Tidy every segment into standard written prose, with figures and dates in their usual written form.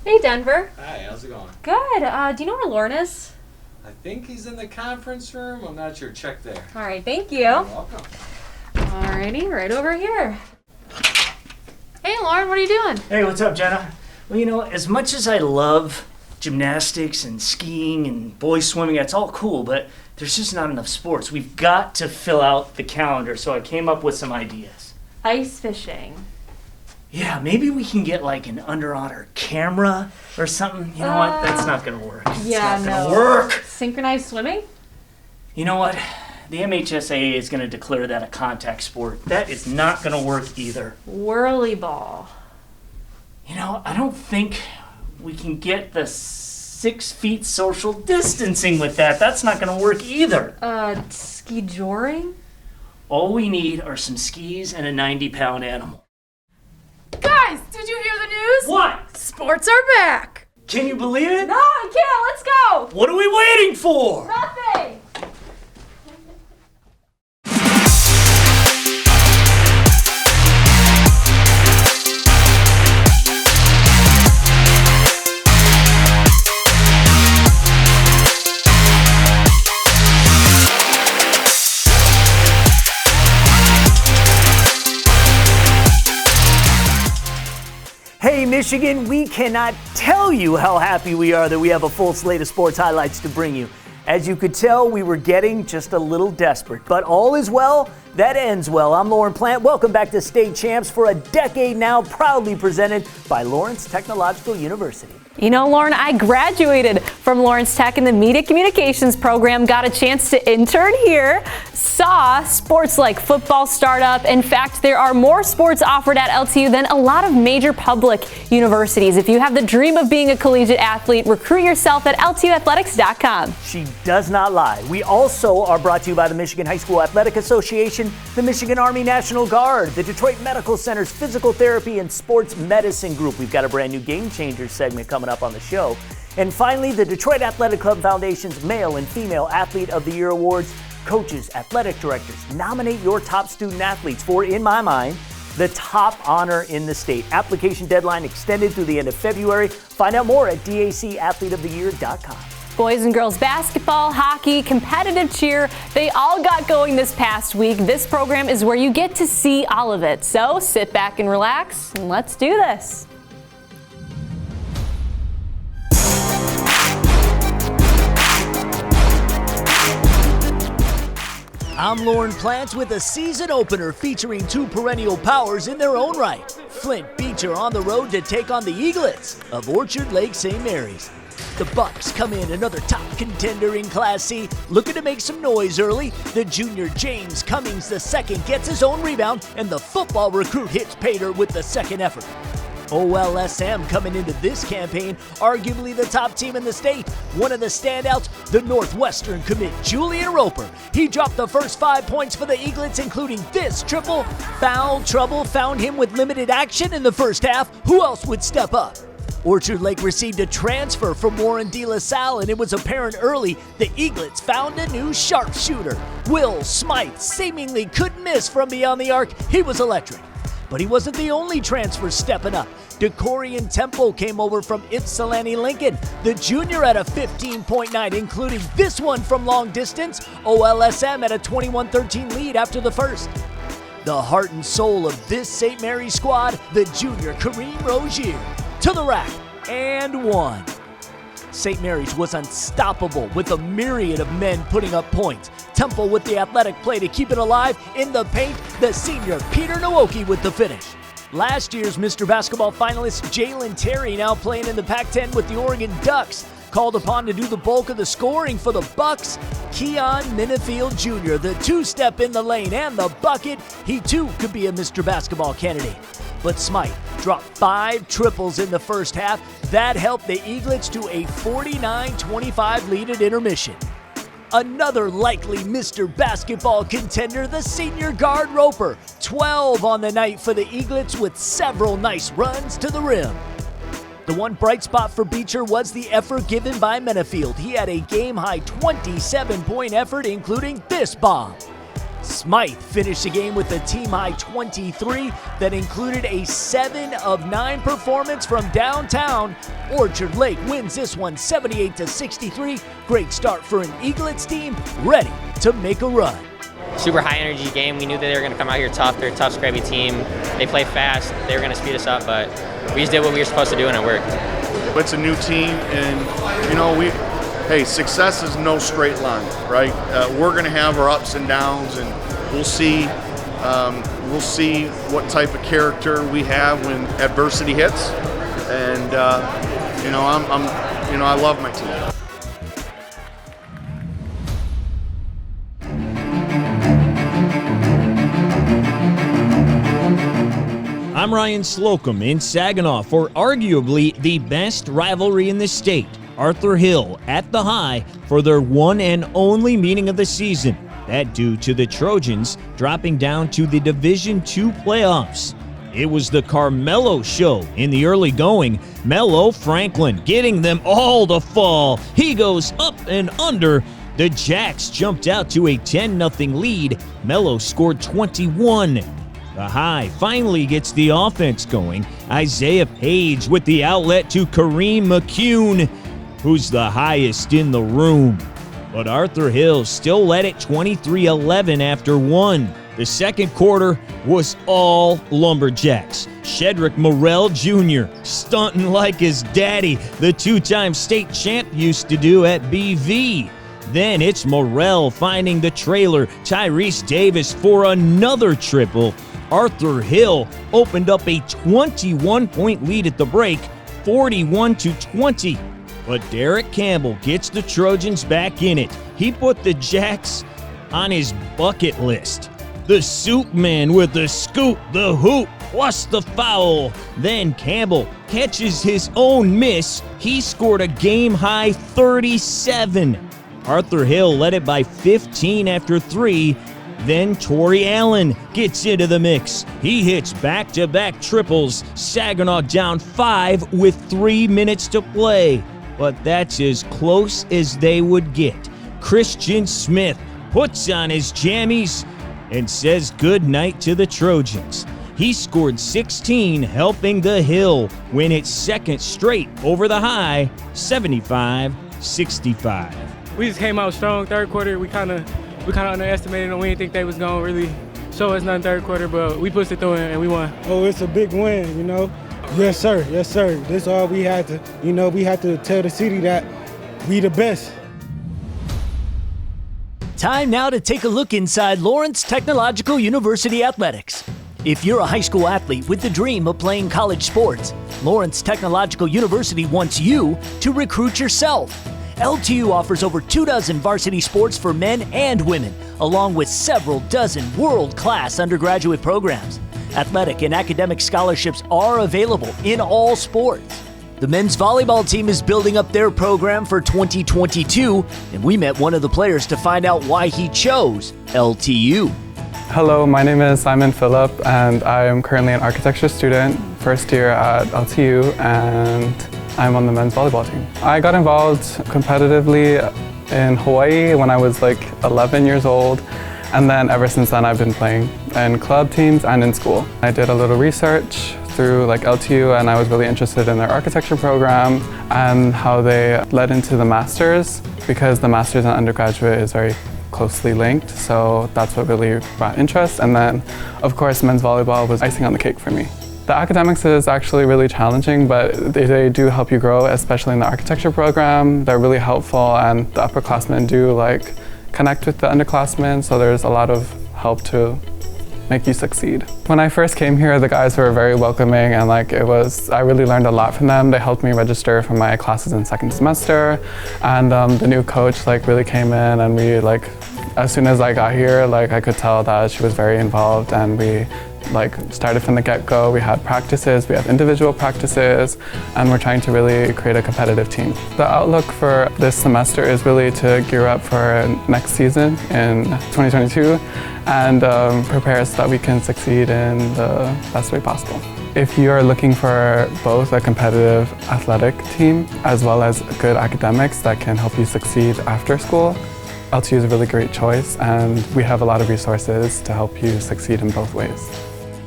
Hey, Denver. Hi, how's it going? Good. Do you know where Lauren is? I think he's in the conference room. I'm not sure. Check there. All right, thank you. You're welcome. Alrighty, right over here. Hey, Lauren, what are you doing? Hey, what's up, Jenna? Well, as much as I love gymnastics and skiing and boys swimming, that's all cool, but there's just not enough sports. We've got to fill out the calendar, so I came up with some ideas. Ice fishing. Yeah, maybe we can get like an underwater camera or something. You know what? That's not gonna work. Yeah, it's not gonna work. Synchronized swimming? You know what? The MHSAA is gonna declare that a contact sport. That is not gonna work either. Whirly ball. I don't think we can get the 6 feet social distancing with that. That's not gonna work either. Ski joring? All we need are some skis and a 90-pound animal. Guys, did you hear the news? What? Sports are back. Can you believe it? No, I can't. Let's go. What are we waiting for? Nothing. Hey Michigan, we cannot tell you how happy we are that we have a full slate of sports highlights to bring you. As you could tell, we were getting just a little desperate, but all is well that ends well. I'm Lauren Plant. Welcome back to State Champs for a decade now, proudly presented by Lawrence Technological University. You know, Lauren, I graduated from Lawrence Tech in the Media Communications program, got a chance to intern here, saw sports like football start up. In fact, there are more sports offered at LTU than a lot of major public universities. If you have the dream of being a collegiate athlete, recruit yourself at LTUathletics.com. She does not lie. We also are brought to you by the Michigan High School Athletic Association, the Michigan Army National Guard, the Detroit Medical Center's Physical Therapy and Sports Medicine Group. We've got a brand new Game Changers segment coming up on the show. And finally, the Detroit Athletic Club Foundation's Male and Female Athlete of the Year Awards. Coaches, athletic directors, nominate your top student athletes for, in my mind, the top honor in the state. Application deadline extended through the end of February. Find out more at dacathleteoftheyear.com. Boys and girls basketball, hockey, competitive cheer, they all got going this past week. This program is where you get to see all of it. So sit back and relax, and let's do this. I'm Lauren Plant with a season opener featuring 2 perennial powers in their own right. Flint Beecher on the road to take on the Eaglets of Orchard Lake St. Mary's. The Bucks come in another top contender in Class C, looking to make some noise early. The junior James Cummings II gets his own rebound, and the football recruit hits Pater with the second effort. OLSM coming into this campaign, arguably the top team in the state. One of the standouts, the Northwestern commit, Julian Roper. He dropped the first 5 points for the Eaglets, including this triple. Foul trouble found him with limited action in the first half. Who else would step up? Orchard Lake received a transfer from Warren De La Salle, and it was apparent early the Eaglets found a new sharpshooter. Will Smythe seemingly couldn't miss from beyond the arc. He was electric. But he wasn't the only transfer stepping up. Decorian Temple came over from Ypsilanti Lincoln. The junior had a 15-point night, including this one from long distance. OLSM had a 21-13 lead after the first. The heart and soul of this St. Mary's squad, the junior Kareem Rozier. To the rack, and one. St. Mary's was unstoppable with a myriad of men putting up points. Temple with the athletic play to keep it alive. In the paint, the senior Peter Nwoke with the finish. Last year's Mr. Basketball finalist Jalen Terry now playing in the Pac-10 with the Oregon Ducks. Called upon to do the bulk of the scoring for the Bucks, Keon Minifield Jr., the two-step in the lane and the bucket. He too could be a Mr. Basketball candidate. But Smythe dropped 5 triples in the first half. That helped the Eaglets to a 49-25 lead at intermission. Another likely Mr. Basketball contender, the senior guard Roper. 12 on the night for the Eaglets with several nice runs to the rim. The one bright spot for Beecher was the effort given by Minifield. He had a game-high 27-point effort, including this bomb. Smythe finished the game with a team-high 23 that included a 7 of 9 performance from downtown. Orchard Lake wins this one 78-63. Great start for an Eaglets team ready to make a run. Super high energy game. We knew that they were going to come out here tough. They're a tough, scrappy team. They play fast. They were going to speed us up, but we just did what we were supposed to do and it worked. It's a new team, and hey, success is no straight line, right? We're going to have our ups and downs, and we'll see what type of character we have when adversity hits. And I love my team. I'm Ryan Slocum in Saginaw for arguably the best rivalry in the state. Arthur Hill at the High for their one and only meeting of the season. That due to the Trojans dropping down to the Division II playoffs. It was the Carmelo show in the early going. Melo Franklin getting them all to fall. He goes up and under. The Jacks jumped out to a 10-0 lead. Melo scored 21. The High finally gets the offense going. Isaiah Page with the outlet to Kareem McCune, who's the highest in the room. But Arthur Hill still led it 23-11 after one. The second quarter was all Lumberjacks. Shedrick Morrell Jr. stunting like his daddy, the two-time state champ used to do at BV. Then it's Morrell finding the trailer. Tyrese Davis for another triple. Arthur Hill opened up a 21-point lead at the break, 41-20. But Derek Campbell gets the Trojans back in it. He put the Jacks on his bucket list. The Soup Man with the scoop, the hoop, plus the foul. Then Campbell catches his own miss. He scored a game-high 37. Arthur Hill led it by 15 after 3. Then Torrey Allen gets into the mix. He hits back-to-back triples. Saginaw down 5 with 3 minutes to play. But that's as close as they would get. Christian Smith puts on his jammies and says goodnight to the Trojans. He scored 16, helping the Hill win its second straight over the High, 75-65. We just came out strong. Third quarter, we kind of underestimated them. We didn't think they was going to really show us nothing third quarter, but we pushed it through and we won. Oh, it's a big win, you know. Yes, sir. Yes, sir. This is all we had to, we had to tell the city that we the best. Time now to take a look inside Lawrence Technological University Athletics. If you're a high school athlete with the dream of playing college sports, Lawrence Technological University wants you to recruit yourself. LTU offers over 24 varsity sports for men and women, along with several dozen world-class undergraduate programs. Athletic and academic scholarships are available in all sports. The men's volleyball team is building up their program for 2022, and we met one of the players to find out why he chose LTU. Hello, my name is Simon Phillip, and I am currently an architecture student, first year at LTU, and I'm on the men's volleyball team. I got involved competitively in Hawaii when I was like 11 years old, and then ever since then I've been playing in club teams and in school. I did a little research through like LTU, and I was really interested in their architecture program and how they led into the masters, because the masters and undergraduate is very closely linked, so that's what really brought interest. And then of course men's volleyball was icing on the cake for me. The academics is actually really challenging, but they do help you grow, especially in the architecture program. They're really helpful, and the upperclassmen do like connect with the underclassmen, so there's a lot of help to make you succeed. When I first came here, the guys were very welcoming, and I really learned a lot from them. They helped me register for my classes in second semester, and the new coach really came in, and we as soon as I got here, I could tell that she was very involved, and we started from the get-go. We had practices, we have individual practices, and we're trying to really create a competitive team. The outlook for this semester is really to gear up for next season in 2022 and prepare so that we can succeed in the best way possible. If you're looking for both a competitive athletic team as well as good academics that can help you succeed after school, LTU is a really great choice, and we have a lot of resources to help you succeed in both ways.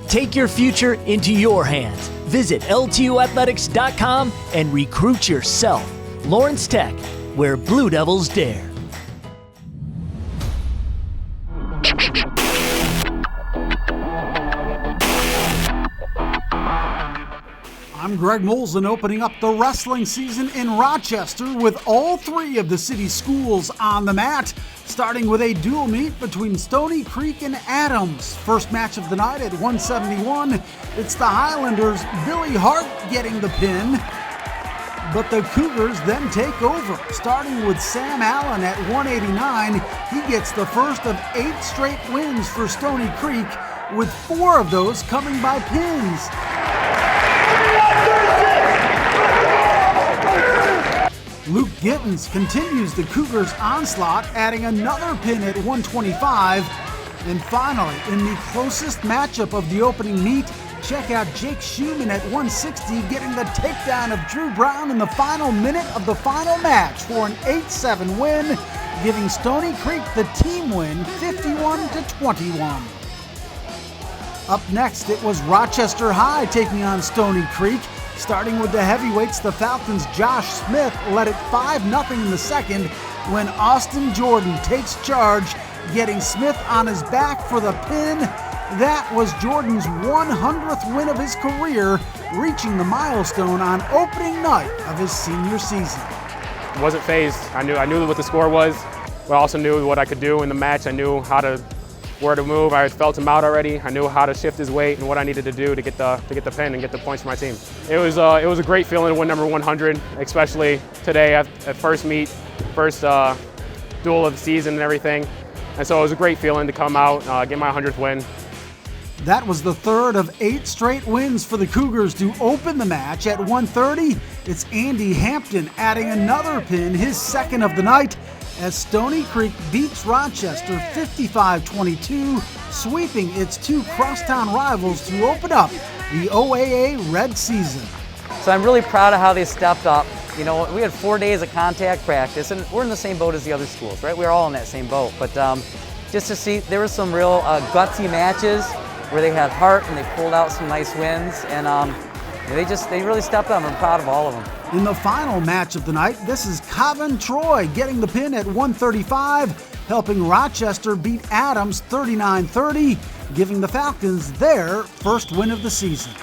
Take your future into your hands. Visit LTUathletics.com and recruit yourself. Lawrence Tech, where Blue Devils dare. I'm Greg Molson, opening up the wrestling season in Rochester with all three of the city's schools on the mat, starting with a dual meet between Stony Creek and Adams. First match of the night at 171, it's the Highlanders' Billy Hart getting the pin, but the Cougars then take over. Starting with Sam Allen at 189, he gets the first of 8 straight wins for Stony Creek, with 4 of those coming by pins. Luke Gittens continues the Cougars' onslaught, adding another pin at 125. And finally, in the closest matchup of the opening meet, check out Jake Schumann at 160, getting the takedown of Drew Brown in the final minute of the final match for an 8-7 win, giving Stony Creek the team win 51-21. Up next, it was Rochester High taking on Stony Creek. Starting with the heavyweights, the Falcons' Josh Smith led it 5-0 in the second when Austin Jordan takes charge, getting Smith on his back for the pin. That was Jordan's 100th win of his career, reaching the milestone on opening night of his senior season. I wasn't phased. I knew what the score was, but I also knew what I could do in the match. I knew where to move. I had felt him out already. I knew how to shift his weight and what I needed to do to get the pin and get the points for my team. It was a great feeling to win number 100, especially today at first meet, first duel of the season and everything. And so it was a great feeling to come out, get my 100th win. That was the third of 8 straight wins for the Cougars to open the match. At 130, it's Andy Hampton adding another pin, his second of the night, as Stony Creek beats Rochester 55-22, sweeping its 2 crosstown rivals to open up the OAA Red season. So I'm really proud of how they stepped up. You know, we had 4 days of contact practice, and we're in the same boat as the other schools, right? We're all in that same boat. But just to see, there were some real gutsy matches where they had heart and they pulled out some nice wins, and they really stepped up. I'm proud of all of them. In the final match of the night, this is Coven Troy getting the pin at 135, helping Rochester beat Adams 39-30, giving the Falcons their first win of the season.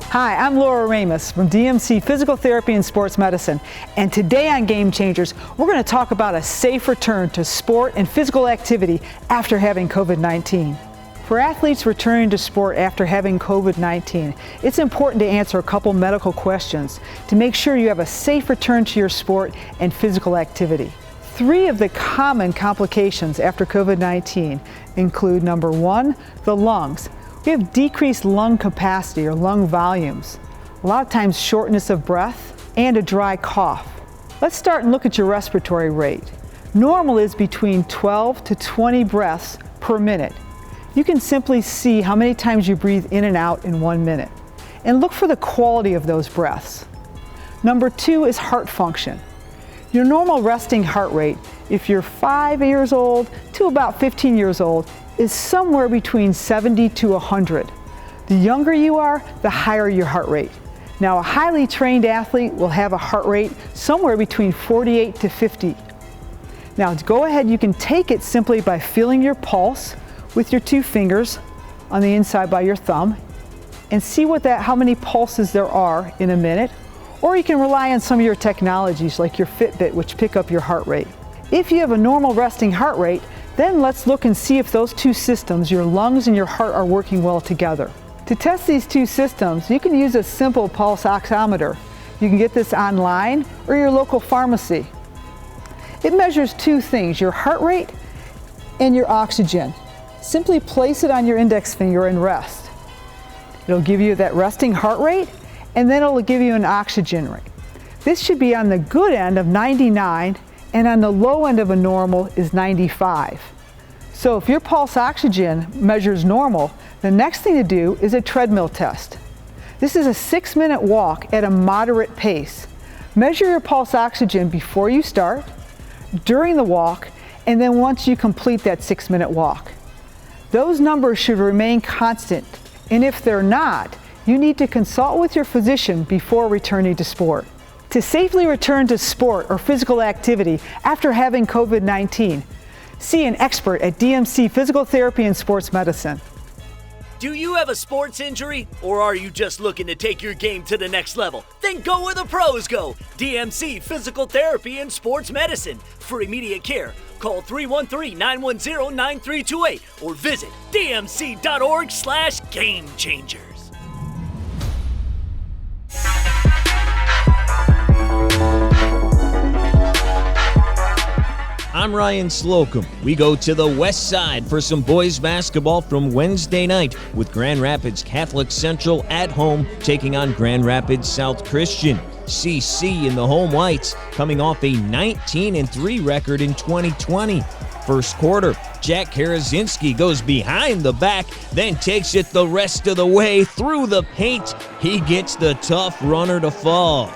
Hi, I'm Laura Ramus from DMC Physical Therapy and Sports Medicine, and today on Game Changers, we're going to talk about a safe return to sport and physical activity after having COVID-19. For athletes returning to sport after having COVID-19, it's important to answer a couple medical questions to make sure you have a safe return to your sport and physical activity. 3 of the common complications after COVID-19 include, number 1, the lungs. We have decreased lung capacity or lung volumes, a lot of times shortness of breath, and a dry cough. Let's start and look at your respiratory rate. Normal is between 12 to 20 breaths per minute. You can simply see how many times you breathe in and out in 1 minute, and look for the quality of those breaths. Number 2 is heart function. Your normal resting heart rate, if you're 5 years old to about 15 years old, is somewhere between 70 to 100. The younger you are, the higher your heart rate. Now, a highly trained athlete will have a heart rate somewhere between 48 to 50. Now, to go ahead, you can take it simply by feeling your pulse with your 2 fingers on the inside by your thumb and see how many pulses there are in a minute. Or you can rely on some of your technologies like your Fitbit, which pick up your heart rate. If you have a normal resting heart rate, then let's look and see if those 2 systems, your lungs and your heart, are working well together. To test these 2 systems, you can use a simple pulse oximeter. You can get this online or your local pharmacy. It measures 2 things, your heart rate and your oxygen. Simply place it on your index finger and rest. It'll give you that resting heart rate, and then it'll give you an oxygen rate. This should be on the good end of 99, and on the low end of a normal is 95. So if your pulse oxygen measures normal, the next thing to do is a treadmill test. This is a 6-minute walk at a moderate pace. Measure your pulse oxygen before you start, during the walk, and then once you complete that 6-minute walk. Those numbers should remain constant, and if they're not, you need to consult with your physician before returning to sport. To safely return to sport or physical activity after having COVID-19, see an expert at DMC Physical Therapy and Sports Medicine. Do you have a sports injury, or are you just looking to take your game to the next level? Then go where the pros go. DMC Physical Therapy and Sports Medicine. For immediate care, call 313-910-9328 or visit dmc.org/gamechangers. I'm Ryan Slocum. We go to the west side for some boys basketball from Wednesday night with Grand Rapids Catholic Central at home taking on Grand Rapids South Christian. CC in the home whites coming off a 19-3 record in 2020. First quarter, Jack Karazinski goes behind the back, then takes it the rest of the way through the paint. He gets the tough runner to fall.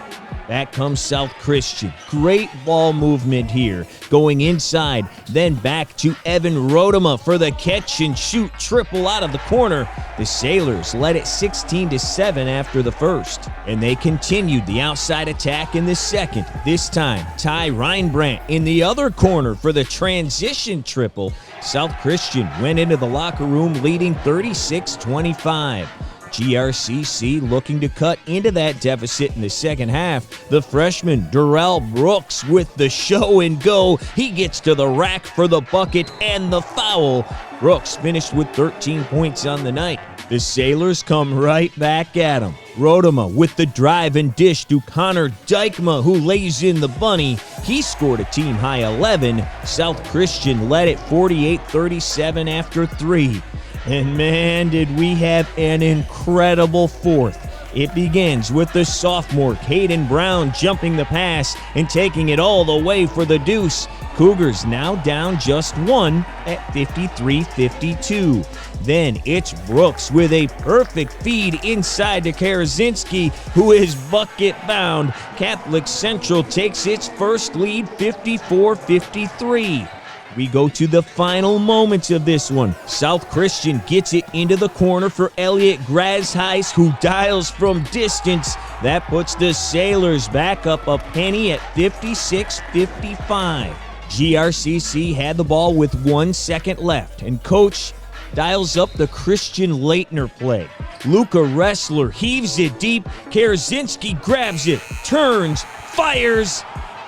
Back comes South Christian. Great ball movement here. Going inside, then back to Evan Rodema for the catch and shoot triple out of the corner. The Sailors led it 16-7 after the first, and they continued the outside attack in the second. This time, Ty Reinbrandt in the other corner for the transition triple. South Christian went into the locker room leading 36-25. GRCC looking to cut into that deficit in the second half. The freshman Darrell Brooks with the show and go. He gets to the rack for the bucket and the foul. Brooks finished with 13 points on the night. The Sailors come right back at him. Rodema with the drive and dish to Connor Dykema, who lays in the bunny. He scored a team-high 11. South Christian led it 48-37 after 3. And man, did we have an incredible fourth. It begins with the sophomore Caden Brown jumping the pass and taking it all the way for the deuce. Cougars now down just one at 53-52. Then it's Brooks with a perfect feed inside to Karazinski, who is bucket bound. Catholic Central takes its first lead 54-53. We go to the final moments of this one. South Christian gets it into the corner for Elliot Grasheis, who dials from distance. That puts the Sailors back up a penny at 56-55. GRCC had the ball with 1 second left, and Coach dials up the Christian Leitner play. Luca Ressler heaves it deep. Karazinski grabs it, turns, fires,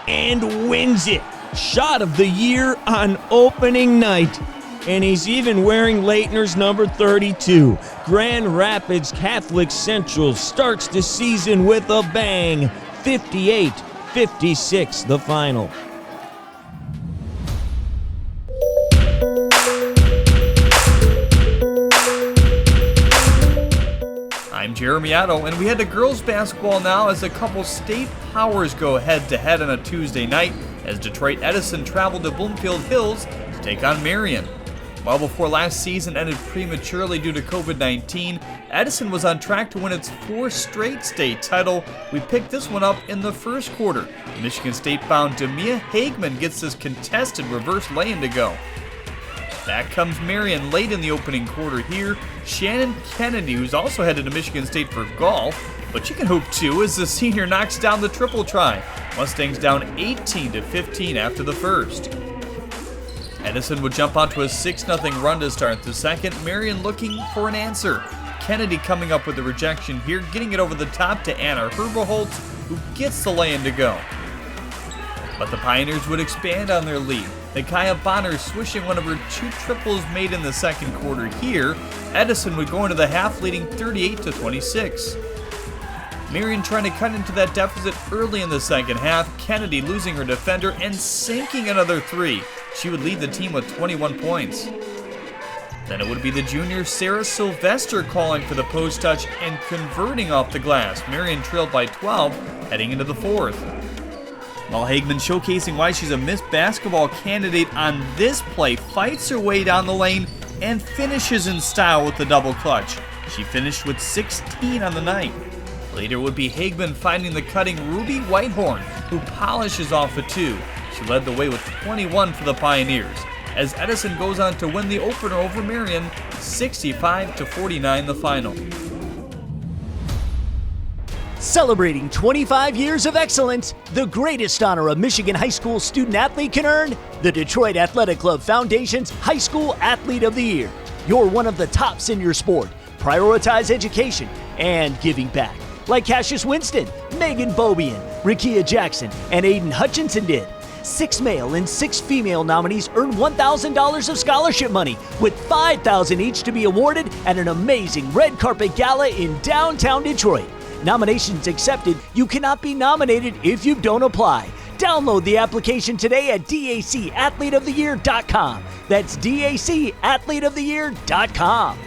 and wins it. Shot of the year on opening night. And he's even wearing Leitner's number 32. Grand Rapids Catholic Central starts the season with a bang. 58-56 the final. I'm Jeremy Otto, and we head to girls basketball now as a couple state powers go head-to-head on a Tuesday night as Detroit Edison traveled to Bloomfield Hills to take on Marion. While before last season ended prematurely due to COVID-19, Edison was on track to win its 4th straight state title. We picked this one up in the first quarter. Michigan State-bound Demia Hagman gets this contested reverse lay-in to go. Back comes Marion late in the opening quarter here. Shannon Kennedy, who's also headed to Michigan State for golf, but she can hoop too as the senior knocks down the triple try. Mustangs down 18-15 after the first. Edison would jump onto a 6-0 run to start the second. Marion looking for an answer. Kennedy coming up with the rejection here, getting it over the top to Anna Herberholtz, who gets the lay-in to go. But the Pioneers would expand on their lead. Nikaya Bonner swishing one of her 2 triples made in the second quarter here. Edison would go into the half leading 38-26. Marion trying to cut into that deficit early in the second half. Kennedy losing her defender and sinking another 3. She would lead the team with 21 points. Then it would be the junior Sarah Sylvester calling for the post touch and converting off the glass. Marion trailed by 12 heading into the fourth. While Hagman showcasing why she's a Miss Basketball candidate on this play, fights her way down the lane and finishes in style with the double clutch. She finished with 16 on the night. Later would be Hagman finding the cutting Ruby Whitehorn, who polishes off the 2. She led the way with 21 for the Pioneers, as Edison goes on to win the opener over Marion, 65-49 the final. Celebrating 25 years of excellence, the greatest honor a Michigan high school student athlete can earn, the Detroit Athletic Club Foundation's High School Athlete of the Year. You're one of the tops in your sport. Prioritize education and giving back, like Cassius Winston, Megan Bobian, Rakia Jackson, and Aiden Hutchinson did. 6 male and 6 female nominees earn $1,000 of scholarship money, with $5,000 each to be awarded at an amazing red carpet gala in downtown Detroit. Nominations accepted. You cannot be nominated if you don't apply. Download the application today at dacathleteoftheyear.com. That's dacathleteoftheyear.com.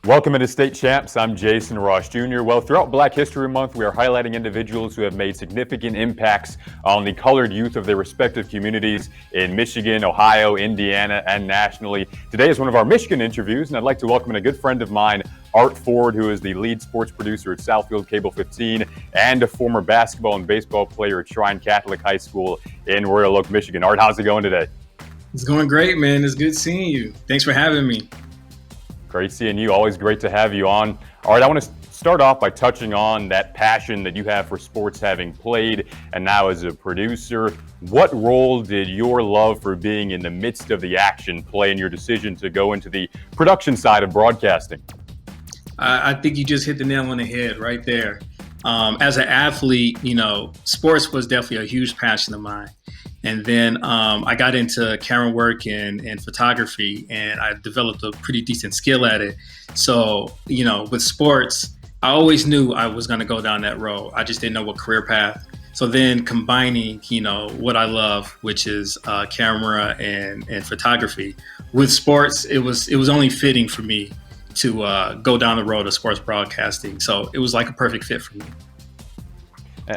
Welcome into State Champs. I'm Jason Ross Jr. Well, throughout Black History Month, we are highlighting individuals who have made significant impacts on the colored youth of their respective communities in Michigan, Ohio, Indiana, and nationally. Today is one of our Michigan interviews, and I'd like to welcome in a good friend of mine, Art Ford, who is the lead sports producer at Southfield Cable 15 and a former basketball and baseball player at Shrine Catholic High School in Royal Oak, Michigan. Art, how's it going today? It's going great, man. It's good seeing you. Thanks for having me. Great seeing you. Always great to have you on. All right, I want to start off by touching on that passion that you have for sports, having played and now as a producer. What role did your love for being in the midst of the action play in your decision to go into the production side of broadcasting? I think you just hit the nail on the head right there. As an athlete, sports was definitely a huge passion of mine. And then I got into camera work and photography, and I developed a pretty decent skill at it. So, with sports, I always knew I was going to go down that road. I just didn't know what career path. So then combining, what I love, which is camera and photography, with sports, it was only fitting for me to go down the road of sports broadcasting. So it was like a perfect fit for me.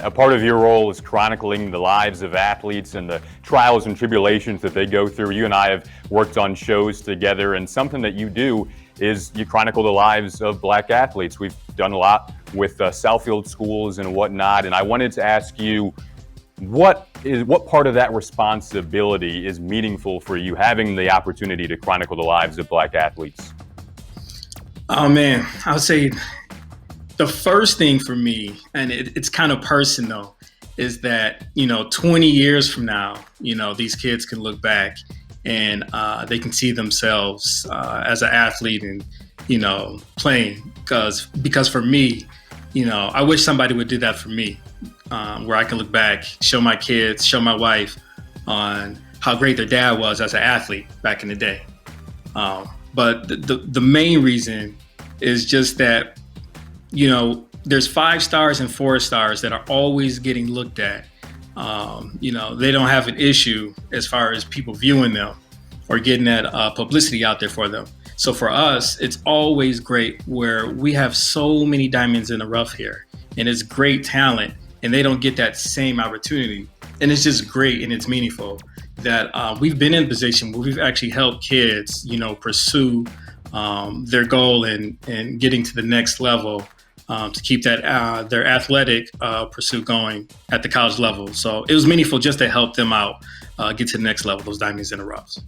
A part of your role is chronicling the lives of athletes and the trials and tribulations that they go through. You and I have worked on shows together, and something that you do is you chronicle the lives of Black athletes. We've done a lot with Southfield schools and whatnot, and I wanted to ask you, what part of that responsibility is meaningful for you, having the opportunity to chronicle the lives of Black athletes? Oh man, I would say the first thing for me, and it's kind of personal, is that, 20 years from now, these kids can look back and they can see themselves as an athlete and, playing. Because for me, I wish somebody would do that for me, where I can look back, show my kids, show my wife on how great their dad was as an athlete back in the day. But the main reason is just that, there's 5 stars and 4 stars that are always getting looked at. They don't have an issue as far as people viewing them or getting that publicity out there for them. So for us, it's always great where we have so many diamonds in the rough here, and it's great talent, and they don't get that same opportunity. And it's just great and it's meaningful that we've been in a position where we've actually helped kids, pursue their goal and getting to the next level. To keep that their athletic pursuit going at the college level. So it was meaningful just to help them out get to the next level, those diamonds in the roughs.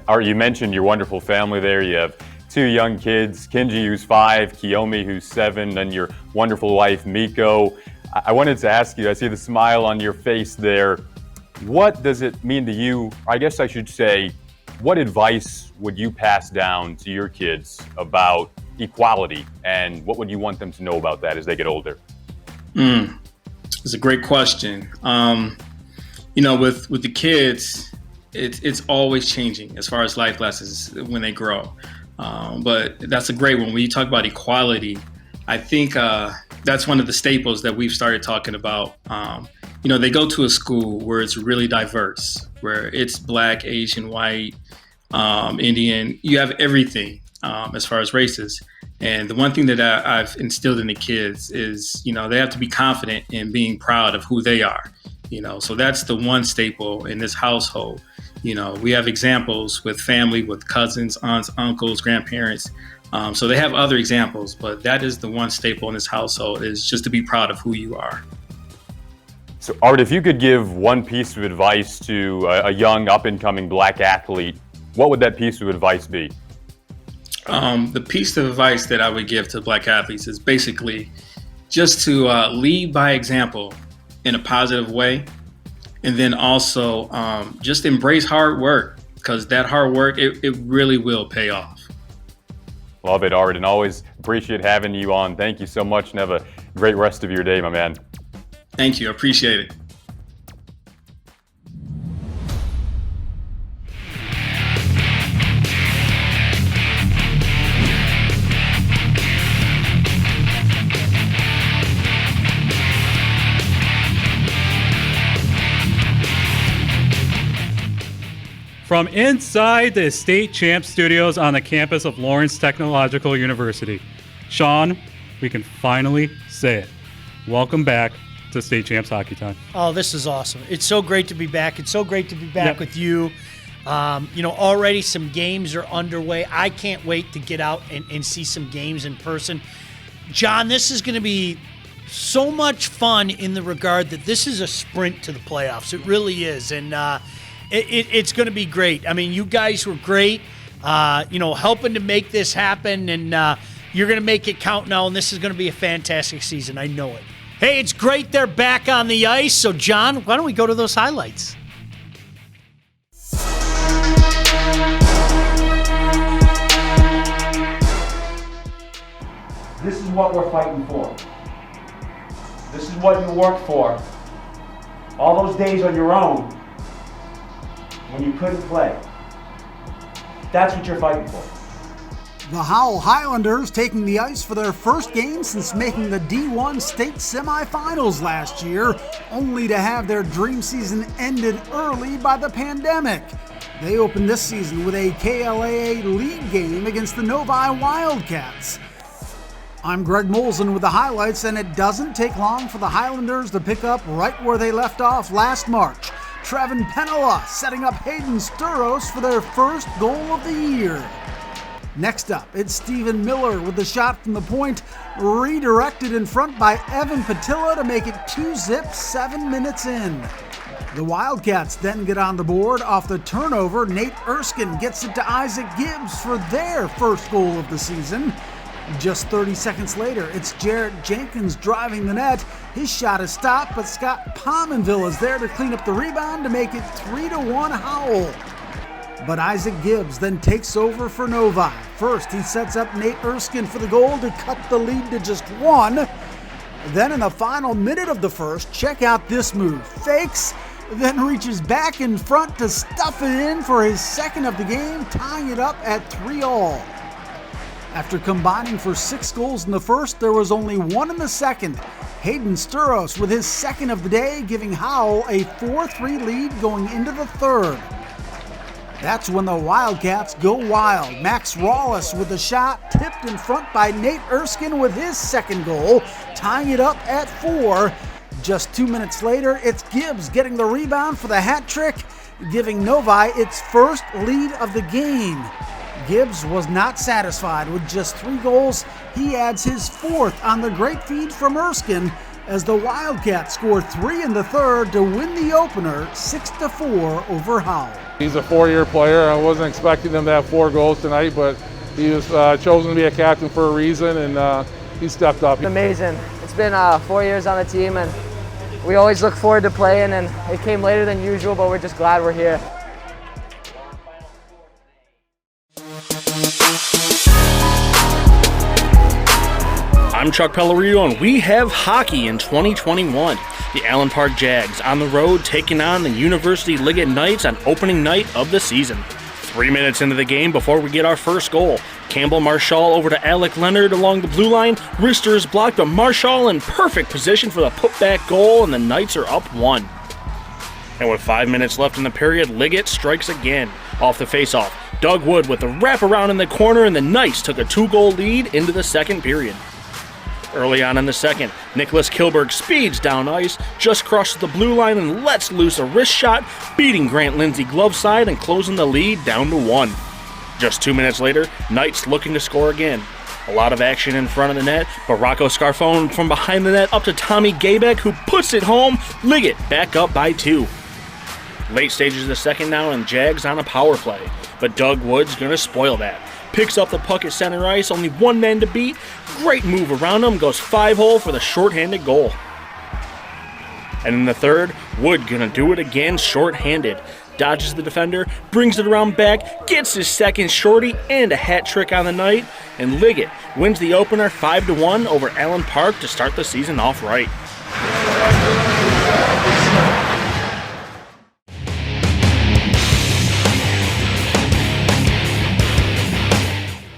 Art, you mentioned your wonderful family there. You have 2 young kids, Kenji, who's 5, Kiyomi, who's 7, and your wonderful wife, Miko. I wanted to ask you, I see the smile on your face there. What does it mean to you? I guess I should say, what advice would you pass down to your kids about equality, and what would you want them to know about that as they get older? It's a great question. With the kids, it's always changing as far as life lessons when they grow. But that's a great one. When you talk about equality, I think that's one of the staples that we've started talking about. They go to a school where it's really diverse, where it's Black, Asian, white, Indian. You have everything. As far as races. And the one thing that I've instilled in the kids is, they have to be confident in being proud of who they are. So that's the one staple in this household, We have examples with family, with cousins, aunts, uncles, grandparents. So they have other examples, but that is the one staple in this household, is just to be proud of who you are. So Art, if you could give one piece of advice to a young up-and-coming black athlete, what would that piece of advice be? The piece of advice that I would give to black athletes is basically just to lead by example in a positive way. And then also just embrace hard work, because that hard work, it really will pay off. Love it, Art, and always appreciate having you on. Thank you so much, and have a great rest of your day, my man. Thank you. I appreciate it. From inside the State Champs studios on the campus of Lawrence Technological University, Sean, we can finally say it. Welcome back to State Champs Hockey Time. Oh, this is awesome. It's so great to be back. It's so great to be back with you. Already some games are underway. I can't wait to get out and see some games in person. John, this is going to be so much fun in the regard that this is a sprint to the playoffs. It really is. And, it's going to be great. I mean, you guys were great, helping to make this happen, and you're going to make it count now, and this is going to be a fantastic season. I know it. Hey, it's great they're back on the ice. So, John, why don't we go to those highlights? This is what we're fighting for. This is what you worked for. All those days on your own, when you couldn't play. That's what you're fighting for. The Howell Highlanders taking the ice for their first game since making the D1 state semifinals last year, only to have their dream season ended early by the pandemic. They opened this season with a KLAA league game against the Novi Wildcats. I'm Greg Molson with the highlights, and it doesn't take long for the Highlanders to pick up right where they left off last March. Trevin Penela setting up Hayden Sturos for their first goal of the year. Next up, it's Stephen Miller with the shot from the point, redirected in front by Evan Patilla to make it 2-zip 7 minutes in. The Wildcats then get on the board off the turnover. Nate Erskine gets it to Isaac Gibbs for their first goal of the season. Just 30 seconds later, it's Jarrett Jenkins driving the net. His shot is stopped, but Scott Pominville is there to clean up the rebound to make it 3-1 Howell. But Isaac Gibbs then takes over for Novi. First, he sets up Nate Erskine for the goal to cut the lead to just 1. Then in the final minute of the first, check out this move. Fakes, then reaches back in front to stuff it in for his second of the game, tying it up at 3-all. After combining for 6 goals in the first, there was only 1 in the second. Hayden Sturos with his second of the day, giving Howell a 4-3 lead going into the third. That's when the Wildcats go wild. Max Rawlis with the shot, tipped in front by Nate Erskine with his second goal, tying it up at 4. Just 2 minutes later, it's Gibbs getting the rebound for the hat trick, giving Novi its first lead of the game. Gibbs was not satisfied with just 3 goals. He adds his 4th on the great feed from Erskine as the Wildcats score 3 in the third to win the opener 6-4 over Howell. He's a 4-year player. I wasn't expecting him to have 4 goals tonight, but he was chosen to be a captain for a reason, and he stepped up. Amazing. It's been 4 years on the team, and we always look forward to playing, and it came later than usual, but we're just glad we're here. I'm Chuck Pellerito, and we have hockey in 2021. The Allen Park Jags on the road taking on the University Liggett Knights on opening night of the season. 3 minutes into the game before we get our first goal. Campbell Marshall over to Alec Leonard along the blue line. Wrister is blocked, but Marshall in perfect position for the putback goal, and the Knights are up 1. And with 5 minutes left in the period, Liggett strikes again off the faceoff. Doug Wood with the wraparound in the corner, and the Knights took a 2-goal lead into the second period. Early on in the second, Nicholas Kilberg speeds down ice, just crosses the blue line and lets loose a wrist shot, beating Grant Lindsay glove side and closing the lead down to 1. Just 2 minutes later, Knights looking to score again. A lot of action in front of the net, but Rocco Scarfone from behind the net up to Tommy Gaybeck, who puts it home. Liggett back up by 2. Late stages of the second now, and Jags on a power play, but Doug Wood's gonna spoil that. Picks up the puck at center ice, only one man to beat. Great move around him, goes 5-hole for the shorthanded goal. And in the third, Wood gonna do it again shorthanded. Dodges the defender, brings it around back, gets his second shorty and a hat trick on the night, and Liggett wins the opener 5-1 over Allen Park to start the season off right.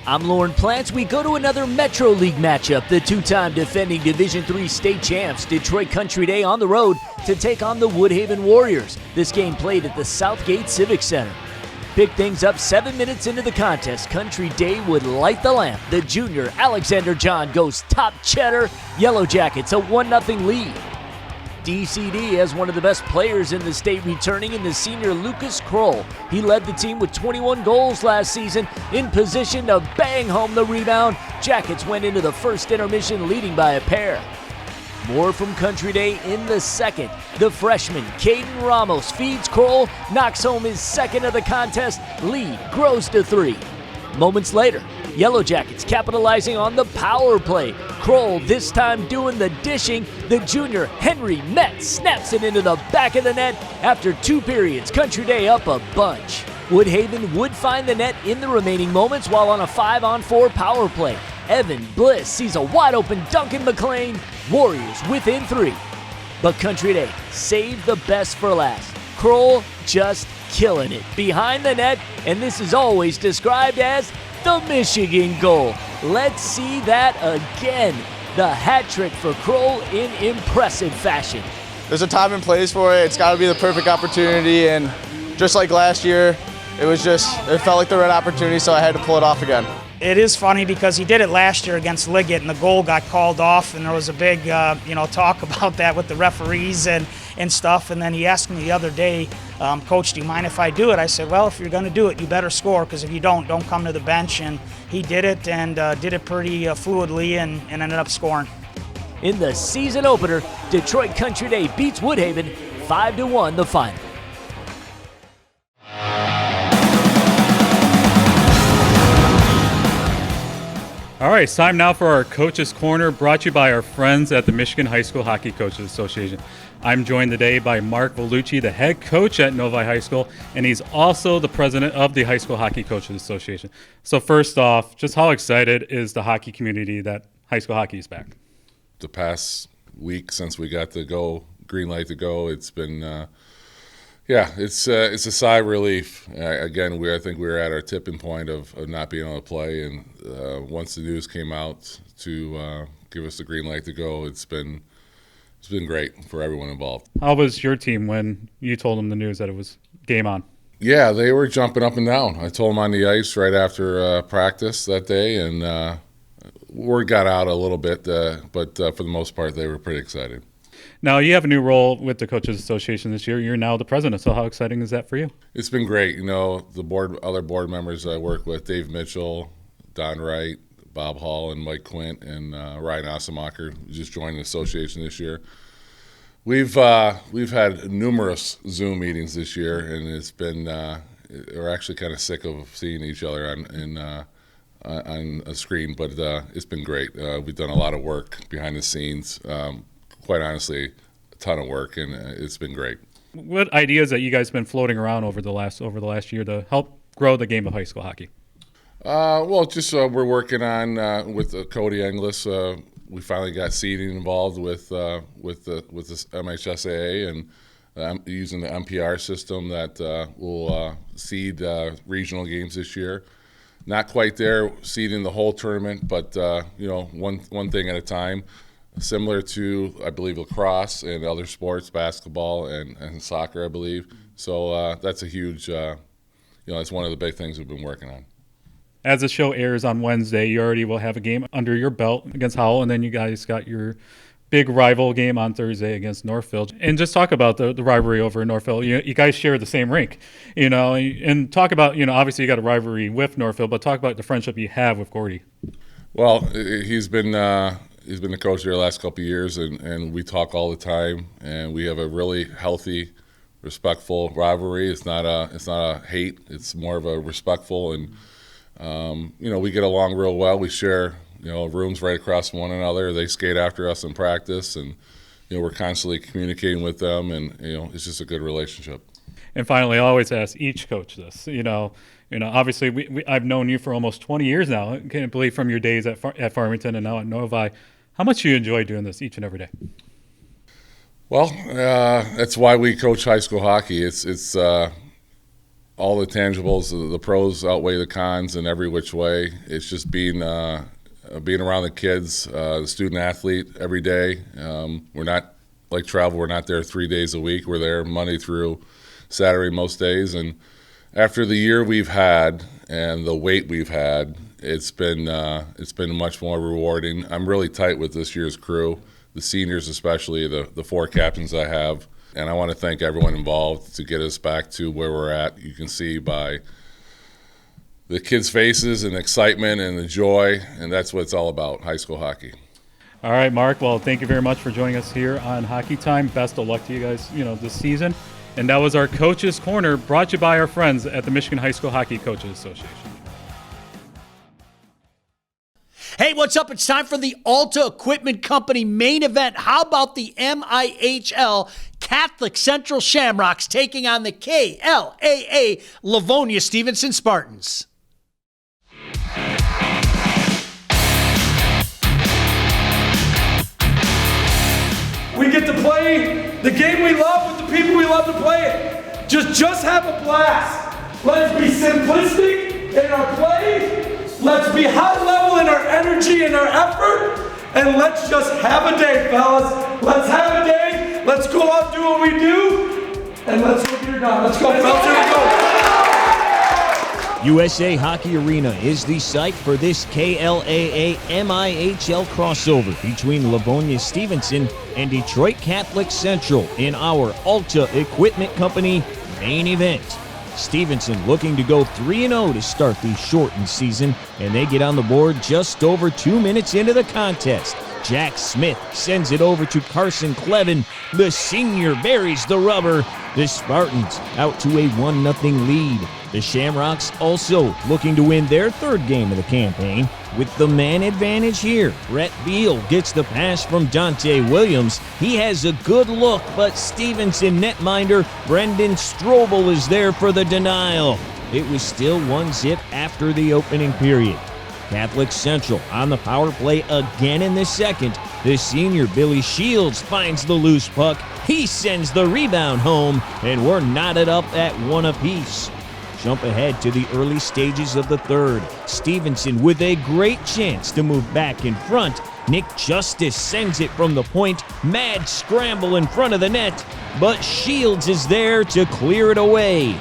I'm Lauren Plants. We go to another Metro League matchup. The two-time defending Division III state champs, Detroit Country Day, on the road to take on the Woodhaven Warriors. This game played at the Southgate Civic Center. Pick things up 7 minutes into the contest. Country Day would light the lamp. The junior Alexander John goes top cheddar. Yellow Jackets a 1-0 lead. DCD has one of the best players in the state returning in the senior Lucas Kroll. He led the team with 21 goals last season, in position to bang home the rebound. Jackets went into the first intermission leading by a pair. More from Country Day in the second. The freshman Caden Ramos feeds Kroll, knocks home his second of the contest. Lead grows to 3. Moments later, Yellow Jackets capitalizing on the power play. Kroll this time doing the dishing. The junior Henry Metz snaps it into the back of the net. After 2 periods, Country Day up a bunch. Woodhaven would find the net in the remaining moments while on a 5-on-4 power play. Evan Bliss sees a wide-open Duncan McLean. Warriors within 3. But Country Day saved the best for last. Kroll just killing it behind the net, and this is always described as the Michigan goal. Let's see that again. The hat trick for Kroll in impressive fashion. There's a time and place for it. It's got to be the perfect opportunity, and just like last year, it felt like the right opportunity, so I had to pull it off again. It is funny because he did it last year against Liggett, and the goal got called off, and there was a big talk about that with the referees and stuff. And then he asked me the other day, Coach, do you mind if I do it? I said, well, if you're going to do it, you better score, because if you don't come to the bench. And he did it, and did it pretty fluidly, and ended up scoring. In the season opener, Detroit Country Day beats Woodhaven 5-1 the final. All right, it's time now for our Coach's Corner, brought to you by our friends at the Michigan High School Hockey Coaches Association. I'm joined today by Mark Vellucci, the head coach at Novi High School, and he's also the president of the High School Hockey Coaches Association. So first off, just how excited is the hockey community that high school hockey is back? The past week since we got the green light to go, it's been it's a sigh of relief. Again, I think we were at our tipping point of not being able to play, and once the news came out to give us the green light to go, it's been great for everyone involved. How was your team when you told them the news that it was game on? Yeah, they were jumping up and down. I told them on the ice right after practice that day, and word got out a little bit, but for the most part, they were pretty excited. Now, you have a new role with the Coaches Association this year. You're now the president, so how exciting is that for you? It's been great. The other board members I work with, Dave Mitchell, Don Wright, Bob Hall, and Mike Quint, and Ryan Ossimeter, who just joined the association this year. We've had numerous Zoom meetings this year, and it's been we're actually kind of sick of seeing each other on a screen, but it's been great. We've done a lot of work behind the scenes. Quite honestly, a ton of work, and it's been great. What ideas that you guys have been floating around over the last year to help grow the game of high school hockey? We're working on with Cody Englis. We finally got seeding involved with the MHSAA, and using the MPR system that will seed regional games this year. Not quite there seeding the whole tournament, but one thing at a time. Similar to, I believe, lacrosse and other sports, basketball and soccer, I believe. So that's a huge, that's one of the big things we've been working on. As the show airs on Wednesday, you already will have a game under your belt against Howell, and then you guys got your big rival game on Thursday against Northfield. And just talk about the rivalry over Northfield. You guys share the same rink, and talk about, obviously you got a rivalry with Northfield, but talk about the friendship you have with Gordy. Well, he's been the coach here the last couple of years, and we talk all the time, and we have a really healthy, respectful rivalry. It's not a hate. It's more of a respectful, and we get along real well. We share rooms right across from one another. They skate after us in practice, and we're constantly communicating with them, and it's just a good relationship. And finally, I always ask each coach this. Obviously, I've known you for almost 20 years now. I can't believe from your days at Farmington and now at Novi. How much do you enjoy doing this each and every day? Well, that's why we coach high school hockey. It's all the tangibles, the pros outweigh the cons in every which way. It's just being around the kids, the student athlete every day. We're not like travel. We're not there 3 days a week. We're there Monday through Saturday most days. And after the year we've had and the weight we've had, it's been much more rewarding. I'm really tight with this year's crew, the seniors especially, the 4 captains I have. And I want to thank everyone involved to get us back to where we're at. You can see by the kids' faces and excitement and the joy, and that's what it's all about, high school hockey. All right, Mark. Well, thank you very much for joining us here on Hockey Time. Best of luck to you guys, this season. And that was our Coaches Corner, brought to you by our friends at the Michigan High School Hockey Coaches Association. Hey, what's up? It's time for the Alta Equipment Company main event. How about the MIHL Catholic Central Shamrocks taking on the KLAA Livonia Stevenson Spartans? We get to play the game we love with the people we love to play it. Just have a blast. Let's be simplistic in our play. Let's be high level in our energy and our effort. And let's just have a day, fellas. Let's have a day. Let's go out and do what we do. And let's go get it done. Let's go, fellas. Here we go. USA Hockey Arena is the site for this KLAA MIHL crossover between Livonia Stevenson and Detroit Catholic Central in our Alta Equipment Company main event. Stevenson looking to go 3-0 to start the shortened season, and they get on the board just over 2 minutes into the contest. Jack Smith sends it over to Carson Clevin. The senior buries the rubber. The Spartans out to a 1-0 lead. The Shamrocks also looking to win their third game of the campaign. With the man advantage here, Brett Beal gets the pass from Dante Williams. He has a good look, but Stevenson netminder Brendan Strobel is there for the denial. It was still 1-0 after the opening period. Catholic Central on the power play again in the second. The senior Billy Shields finds the loose puck. He sends the rebound home, and we're knotted up at 1 apiece. Jump ahead to the early stages of the third. Stevenson with a great chance to move back in front. Nick Justice sends it from the point. Mad scramble in front of the net, but Shields is there to clear it away.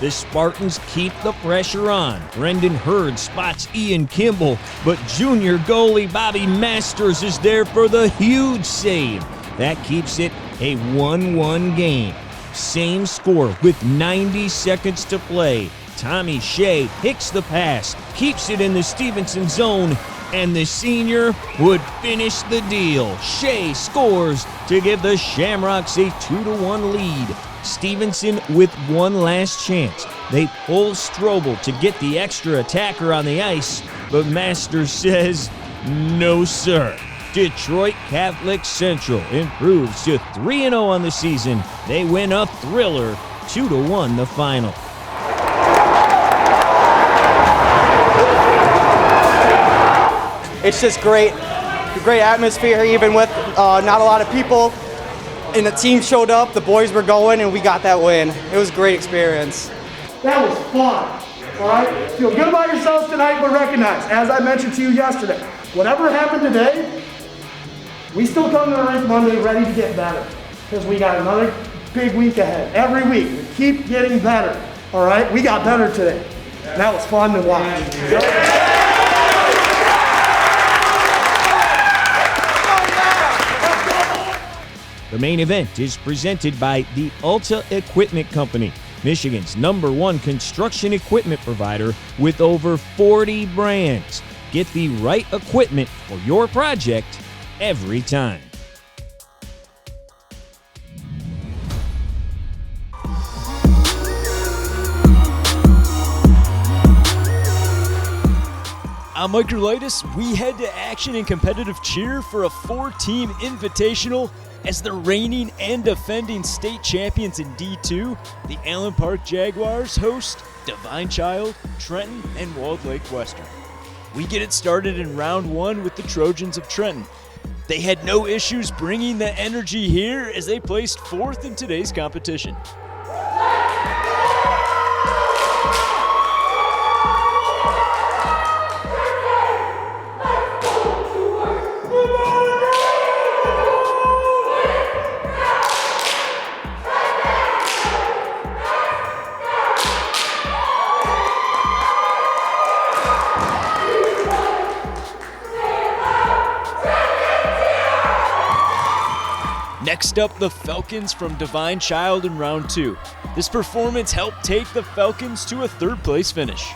The Spartans keep the pressure on. Brendan Hurd spots Ian Kimball, but junior goalie Bobby Masters is there for the huge save. That keeps it a 1-1 game. Same score with 90 seconds to play. Tommy Shea picks the pass, keeps it in the Stevenson zone, and the senior would finish the deal. Shea scores to give the Shamrocks a 2-1 lead. Stevenson with one last chance. They pull Strobel to get the extra attacker on the ice, but Masters says, no sir. Detroit Catholic Central improves to 3-0 on the season. They win a thriller, 2-1 the final. It's just great atmosphere, even with not a lot of people. And the team showed up, the boys were going, and we got that win. It was a great experience. That was fun, all right? Feel good about yourselves tonight, but recognize, as I mentioned to you yesterday, whatever happened today, we still come to the rink Monday ready to get better because we got another big week ahead. Every week, we keep getting better, all right? We got better today. That was fun to watch. The main event is presented by the Alta Equipment Company, Michigan's #1 construction equipment provider with over 40 brands. Get the right equipment for your project every time. On Microlitis, we head to action in competitive cheer for a 4-team invitational as the reigning and defending state champions in D2, the Allen Park Jaguars host Divine Child, Trenton, and Walled Lake Western. We get it started in round 1 with the Trojans of Trenton. They had no issues bringing the energy here as they placed 4th in today's competition. Next up, the Falcons from Divine Child in round 2. This performance helped take the Falcons to a 3rd place finish.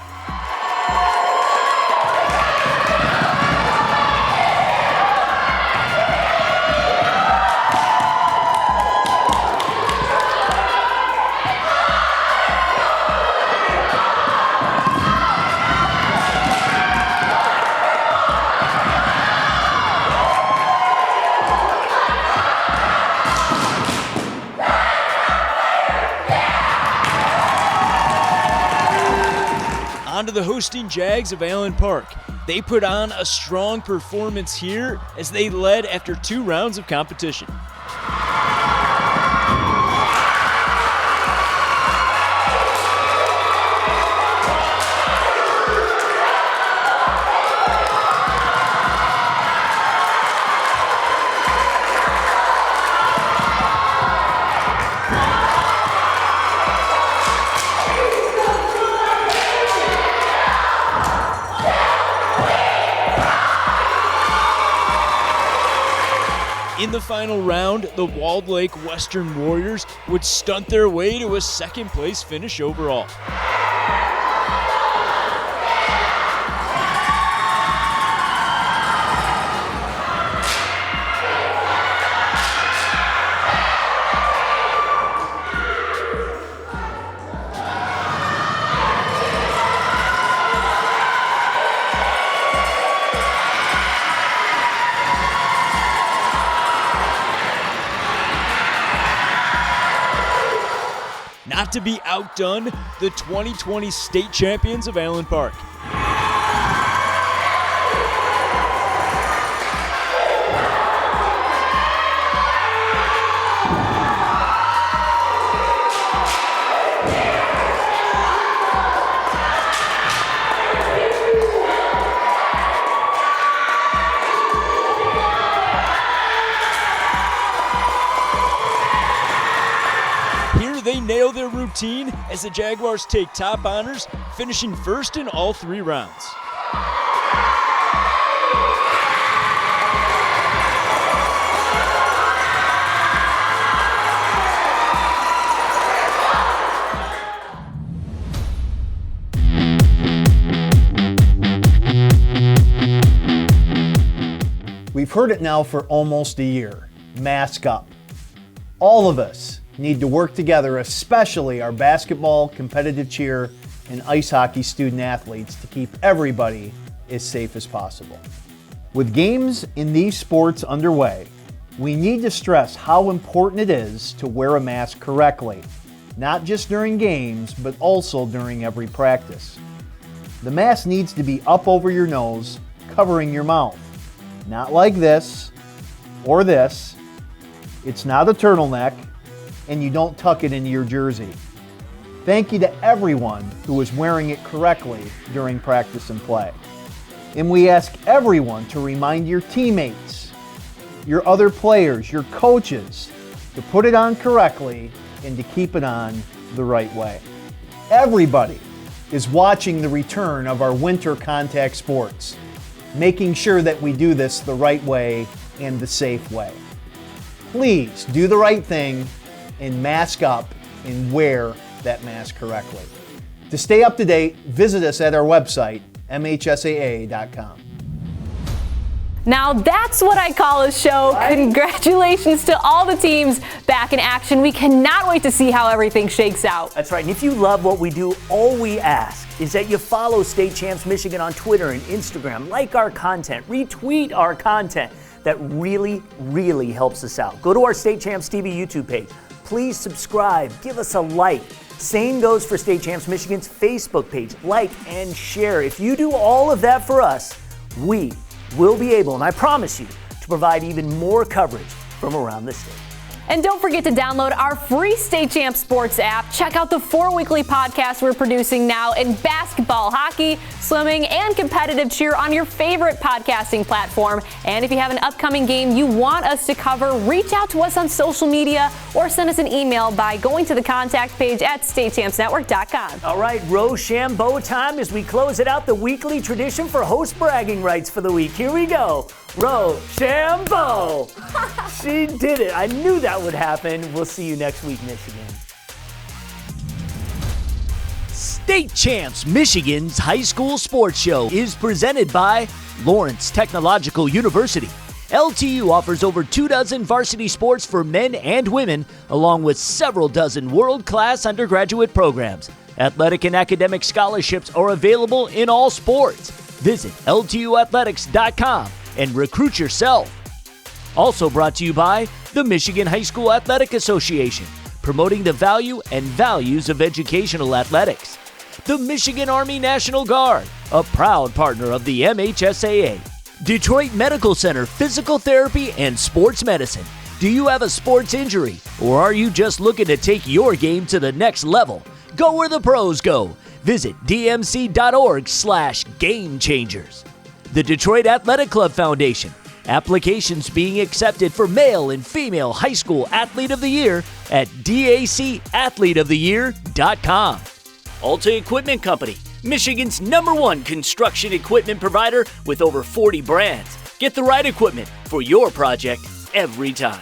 On to the hosting Jags of Allen Park. They put on a strong performance here as they led after 2 rounds of competition. In the final round, the Walled Lake Western Warriors would stunt their way to a 2nd place finish overall. Not to be outdone, the 2020 state champions of Allen Park. They nail their routine as the Jaguars take top honors, finishing 1st in all 3 rounds. We've heard it now for almost a year. Mask up. All of us need to work together, especially our basketball, competitive cheer, and ice hockey student athletes, to keep everybody as safe as possible. With games in these sports underway, we need to stress how important it is to wear a mask correctly, not just during games, but also during every practice. The mask needs to be up over your nose, covering your mouth. Not like this or this. It's not a turtleneck, and you don't tuck it into your jersey. Thank you to everyone who is wearing it correctly during practice and play. And we ask everyone to remind your teammates, your other players, your coaches, to put it on correctly and to keep it on the right way. Everybody is watching the return of our winter contact sports, making sure that we do this the right way and the safe way. Please do the right thing and mask up and wear that mask correctly. To stay up to date, visit us at our website, mhsaa.com. Now that's what I call a show. Congratulations to all the teams back in action. We cannot wait to see how everything shakes out. That's right. And if you love what we do, all we ask is that you follow State Champs Michigan on Twitter and Instagram, like our content, retweet our content. That really, really helps us out. Go to our State Champs TV YouTube page. Please subscribe. Give us a like. Same goes for State Champs Michigan's Facebook page. Like and share. If you do all of that for us, we will be able, and I promise you, to provide even more coverage from around the state. And don't forget to download our free State Champ Sports app. Check out the 4 weekly podcasts we're producing now in basketball, hockey, swimming, and competitive cheer on your favorite podcasting platform. And if you have an upcoming game you want us to cover, reach out to us on social media or send us an email by going to the contact page at statechampsnetwork.com. All right, Rochambeau time as we close it out, the weekly tradition for host bragging rights for the week. Here we go. Rochambeau. She did it. I knew that would happen. We'll see you next week, Michigan. State Champs Michigan's High School Sports Show is presented by Lawrence Technological University. LTU offers over 24 varsity sports for men and women, along with several dozen world-class undergraduate programs. Athletic and academic scholarships are available in all sports. Visit LTUathletics.com and recruit yourself. Also brought to you by the Michigan High School Athletic Association, promoting the value and values of educational athletics. The Michigan Army National Guard, a proud partner of the MHSAA. Detroit Medical Center Physical Therapy and Sports Medicine. Do you have a sports injury, or are you just looking to take your game to the next level? Go where the pros go. Visit dmc.org/gamechangers. The Detroit Athletic Club Foundation. Applications being accepted for male and female high school athlete of the year at dacathleteoftheyear.com. Alta Equipment Company, Michigan's #1 construction equipment provider with over 40 brands. Get the right equipment for your project every time.